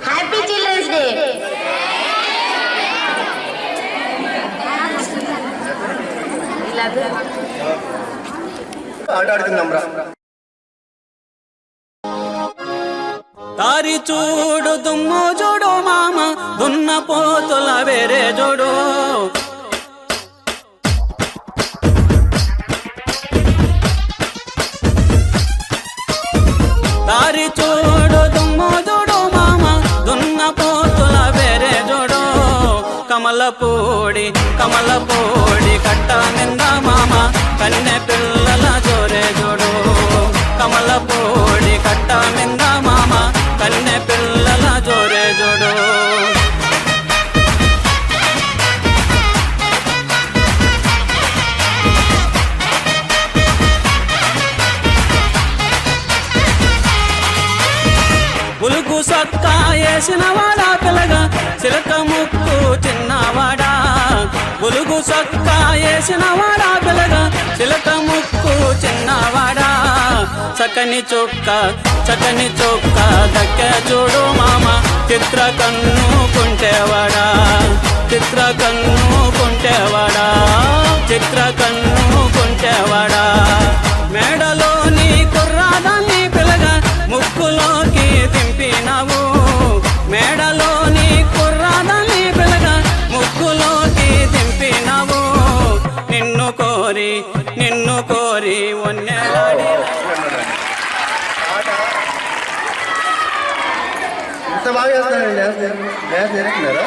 Happy children's day. తారి చూడు దుమ్ము చూడు మామ దున్న పోతుల వేరే చూడు. తారి చూడు దుమ్ము చూడు మామ దున్న పోతుల వేరే చూడు. కమలపూడి కట్ట నింద మామ కన్నె పిల్లల జోరే చూడు. కమలపూడి కట్ట నింద మామ కన్నె పిల్లల జోరే చూడు. ఉలుగు సొక్క వేసిన వాడా పిల్లగా చిలక ముక్కు చిన్నవాడా. ఉలుగు సొక్క వేసిన వాడా పిల్లగా చిలక ముక్కు చిన్నవాడా. చక్కని చొక్క దక్కే చూడు మామ చిత్ర కన్ను కుంటేవాడా. చిత్ర కన్ను కుంటేవాడా. మేడలోని కుర్రాదాన్ని పిల్లగా ముక్కులోకి దింపినావు. మేడలోని కుర్రాదాన్ని పిల్లగా ముక్కులోకి దింపినావు. నిన్ను కోరి వన్నెలాడి. ఎంత బాగా చేస్తారండి డ్యాన్స్ నేర్చుకున్నారా?